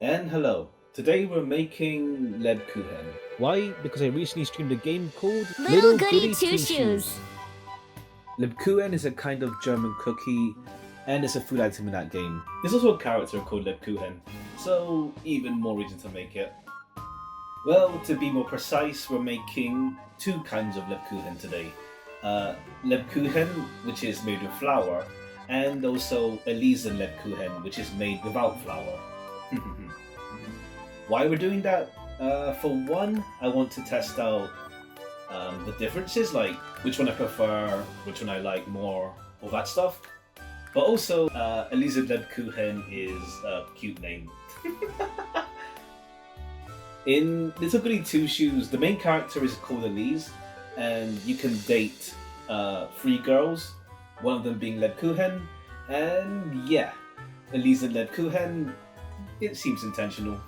And hello. Today we're making Lebkuchen. Why? Because I recently streamed a game called Little Goody Two Shoes. Lebkuchen is a kind of German cookie, and it's a food item in that game. There's also a character called Lebkuchen, so even more reason to make it. Well, to be more precise, we're making two kinds of Lebkuchen today. Lebkuchen, which is made with flour, and also Elisen Lebkuchen, which is made without flour. Why we're doing that? For one, I want to test out the differences, like which one I prefer, which one I like more, all that stuff. But also, Elisen Lebkuchen is a cute name. In Little Goody Two Shoes, the main character is called Elise, and you can date three girls, one of them being Lebkuchen, and yeah, Elisen Lebkuchen, it seems intentional.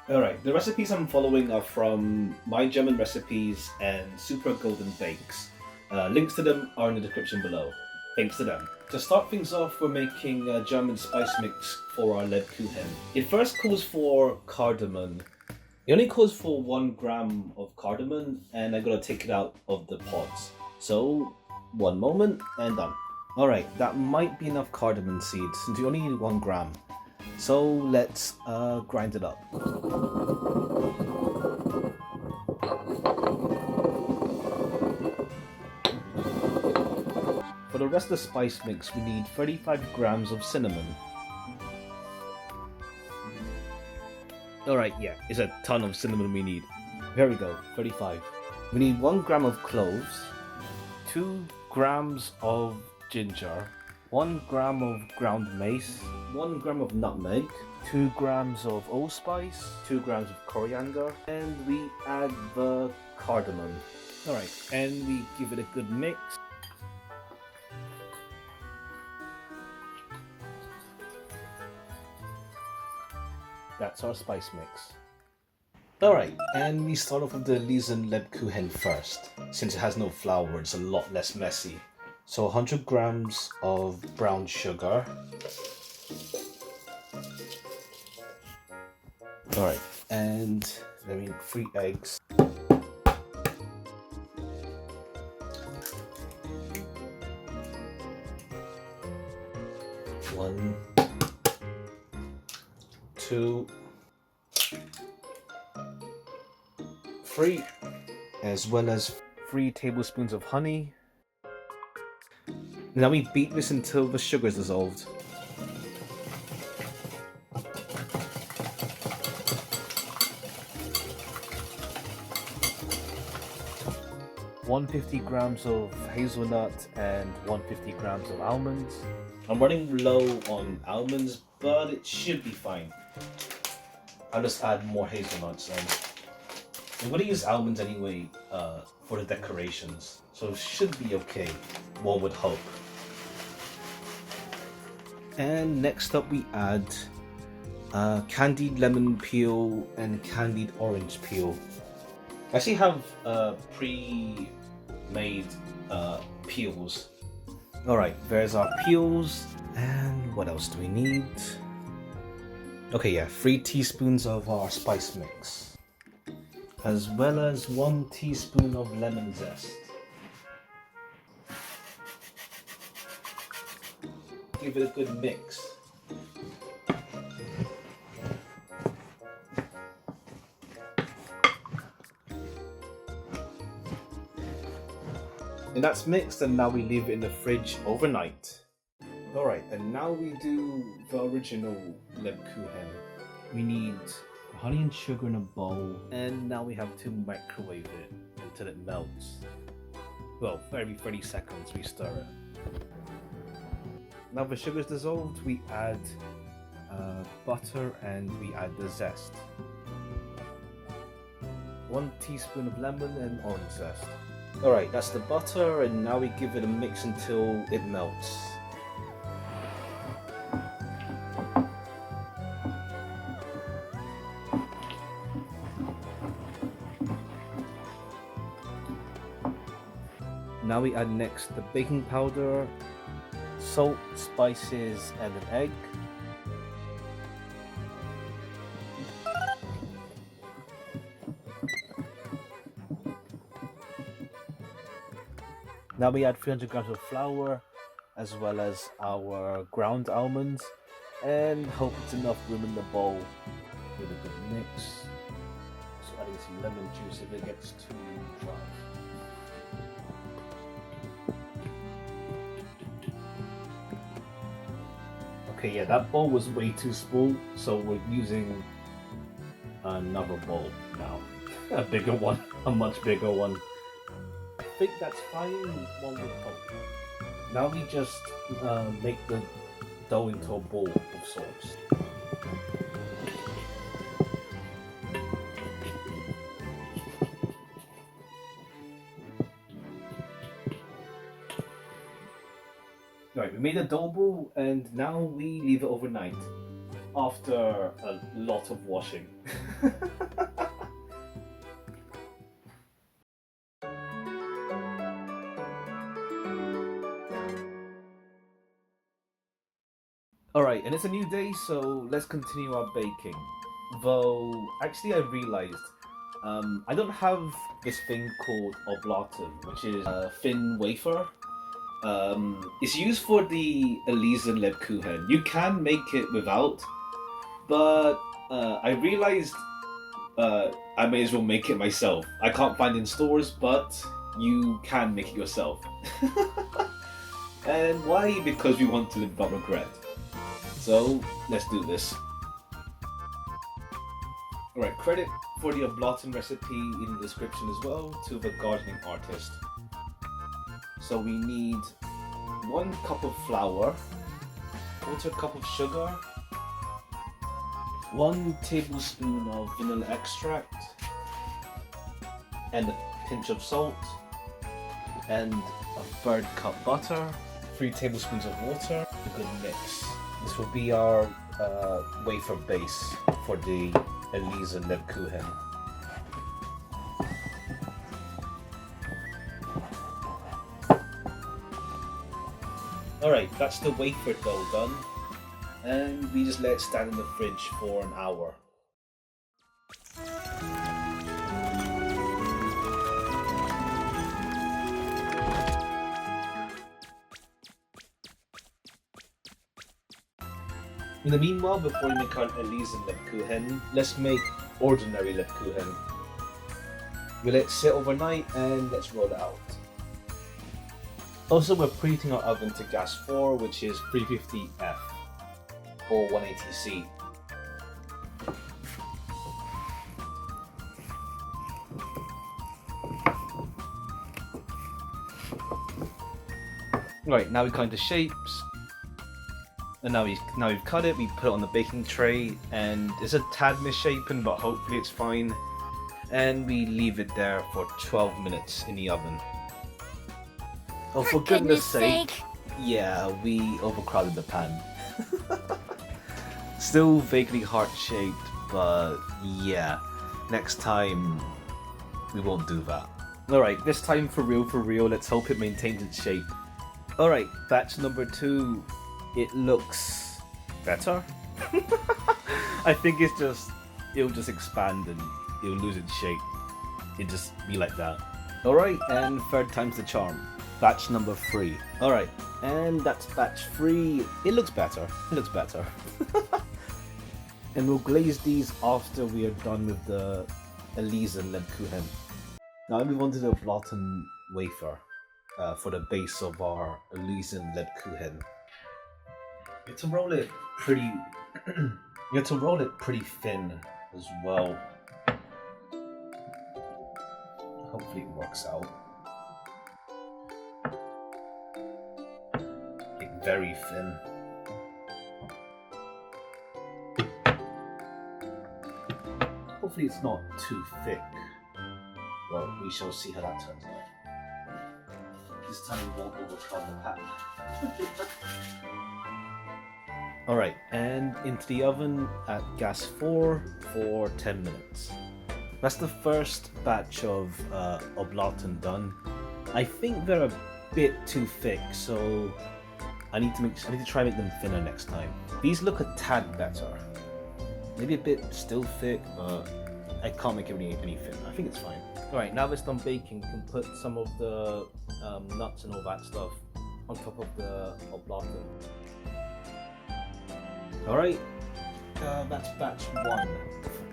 Alright, the recipes I'm following are from My German Recipes and Super Golden Bakes. Links to them are in the description below. Thanks to them. To start things off, we're making a German spice mix for our Lebkuchen. It first calls for cardamom. It only calls for 1 gram of cardamom, and I'm gonna take it out of the pods. So, one moment, and done. Alright, that might be enough cardamom seeds, since you only need 1 gram. So let's grind it up. For the rest of the spice mix, we need 35 grams of cinnamon. Alright, yeah, it's a ton of cinnamon we need. There we go, 35. We need 1 gram of cloves, 2 grams of ginger, 1 gram of ground mace, 1 gram of nutmeg, 2 grams of allspice, 2 grams of coriander, and we add the cardamom. Alright, and we give it a good mix. That's our spice mix. Alright, and we start off with the Elisen Lebkuchen first. Since it has no flour, it's a lot less messy. So 100 grams of brown sugar. Alright, and I mean 3 eggs. One, 2, 3, as well as 3 tablespoons of honey. Now we beat this until the sugar is dissolved. $150 grams of hazelnut and 150 grams of almonds. I'm running low on almonds, but it should be fine. I'll just add more hazelnuts, and I'm going to use almonds anyway for the decorations, so it should be okay, one would hope. And next up we add candied lemon peel and candied orange peel. I actually have pre-made peels. Alright, there's our peels, and what else do we need? Okay, yeah, 3 teaspoons of our spice mix, as well as 1 teaspoon of lemon zest. Give it a good mix. And that's mixed, and now we leave it in the fridge overnight. Alright, and now we do the original Lebkuchen. We need honey and sugar in a bowl, and now we have to microwave it until it melts. Well, every 30 seconds we stir it. Now the sugar is dissolved, we add butter and we add the zest. 1 teaspoon of lemon and orange zest. Alright, that's the butter, and now we give it a mix until it melts. Now we add next the baking powder, salt, spices, and an egg. Now we add 300 grams of flour, as well as our ground almonds, and hope it's enough room in the bowl with a good mix. So adding some lemon juice if it gets too dry. Okay, yeah, that bowl was way too small, so we're using another bowl now. A bigger one, a much bigger one. I think that's fine, one would hope. Now we just make the dough into a ball of sorts. Right, we made a dough ball and now we leave it overnight after a lot of washing. Alright, and it's a new day, so let's continue our baking. Though, actually I realized, I don't have this thing called Oblaten, which is a thin wafer. It's used for the Elisen Lebkuchen. You can make it without, but I realized I may as well make it myself. I can't find it in stores, but you can make it yourself. And why? Because we want to live without regret. So let's do this. Alright, credit for the Oblaten recipe in the description as well to the gardening artist. So we need 1 cup of flour, 1/4 cup of sugar, 1 tablespoon of vanilla extract, and a pinch of salt, and a 1/3 cup butter, 3 tablespoons of water, a good mix. This will be our wafer base for the Elisen Lebkuchen. Alright, that's the wafer dough done, and we just let it stand in the fridge for an hour. In the meanwhile, before we make our Elisen Lebkuchen, let's make ordinary Lebkuchen. We let it sit overnight and let's roll it out. Also, we're preheating our oven to gas 4, which is 350F or 180C. Right, now we cut into shapes. And now we've cut it, we put it on the baking tray, and it's a tad misshapen, but hopefully it's fine. And we leave it there for 12 minutes in the oven. Oh, for goodness sake! Yeah, we overcrowded the pan. Still vaguely heart-shaped, but yeah, next time we won't do that. Alright, this time for real, let's hope it maintains its shape. Alright, batch number 2. It looks better. I think it'll just expand and it'll lose its shape. It'll just be like that. Alright, and 3rd time's the charm. Batch number 3. Alright, and that's batch 3. It looks better. And we'll glaze these after we are done with the Elisen Lebkuchen. Now I move on to the Oblaten wafer for the base of our Elisen Lebkuchen. You have to roll it pretty thin as well. Hopefully it works out. Like very thin. Hopefully it's not too thick. Well, we shall see how that turns out. This time we won't overcrowd the pan. Alright, and into the oven at gas 4 for 10 minutes. That's the first batch of Oblaten done. I think they're a bit too thick, so I need to try and make them thinner next time. These look a tad better. Maybe a bit still thick, but I can't make it any thinner. I think it's fine. Alright, now it's done baking, we can put some of the nuts and all that stuff on top of the oblaten. Alright, that's batch 1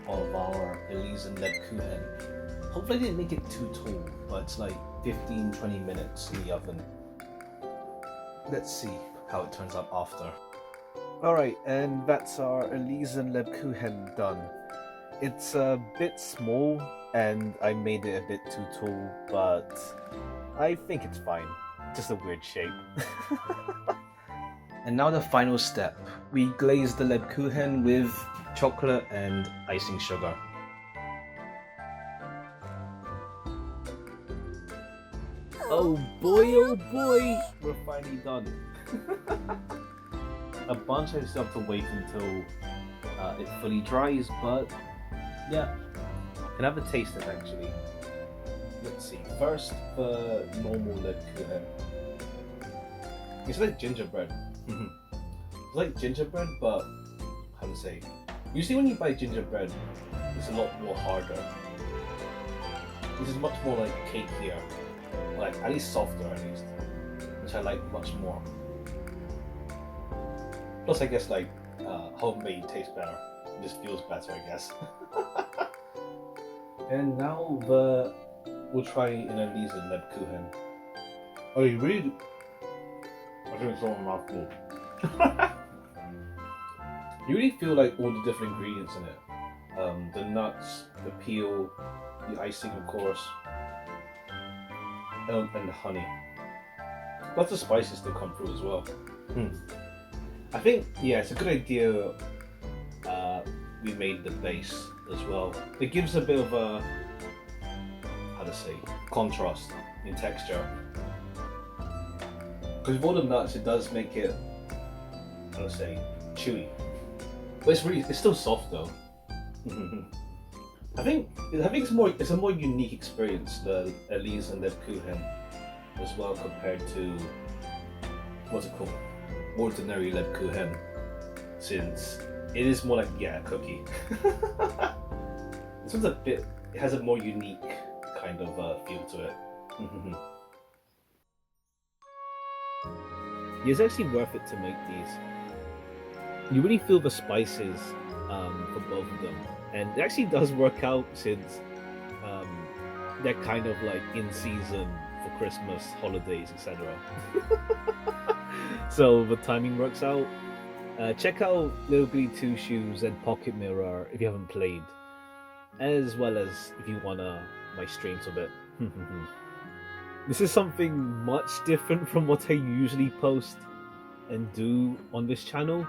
of our Elisen Lebkuchen. Hopefully I didn't make it too tall, but it's like 15-20 minutes in the oven. Let's see how it turns out after. Alright, and that's our Elisen Lebkuchen done. It's a bit small and I made it a bit too tall, but I think it's fine. Just a weird shape. And now the final step. We glaze the Lebkuchen with chocolate and icing sugar. Oh boy, we're finally done. A bunch I still have to wait until it fully dries, but yeah, can have a taste of it actually. Let's see. First, the normal Lebkuchen. It's like gingerbread. It's like gingerbread, but how to say? Usually when you buy gingerbread, it's a lot more harder. This is much more like cakier, like at least softer at least, which I like much more. Plus, I guess like homemade tastes better. It just feels better, I guess. And now we'll try an Elisen Lebkuchen. Oh, you really? I think it's all in my mouth full. You really feel like all the different ingredients in it. The nuts, the peel, the icing, of course, and the honey. Lots of spices still come through as well. I think, yeah, it's a good idea we made the base as well. It gives a bit of a, how to say, contrast in texture. Because with all the nuts, it does make it, how to say, chewy. But it's still soft though. I think it's a more unique experience, the Elisen Lebkuchen, as well compared to what's it called, ordinary Lebkuchen, since it is more like a cookie. This one's it has a more unique kind of feel to it. It's actually worth it to make these. You really feel the spices from both of them, and it actually does work out since they're kind of like in season for Christmas, holidays, etc. So the timing works out. Check out Little Goody Two Shoes and Pocket Mirror if you haven't played, as well as if you wanna my streams of it. This is something much different from what I usually post and do on this channel,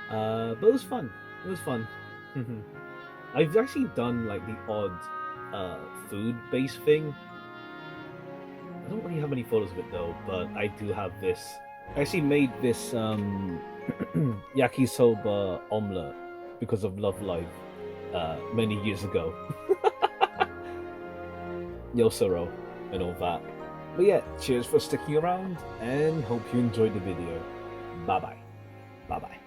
but it was fun. It was fun. I've actually done like the odd food-based thing. I don't really have any photos of it though, but I do have this. I actually made this yakisoba omelette because of Love Live many years ago. Yosoro and all that. But yeah, cheers for sticking around and hope you enjoyed the video. Bye bye. Bye bye.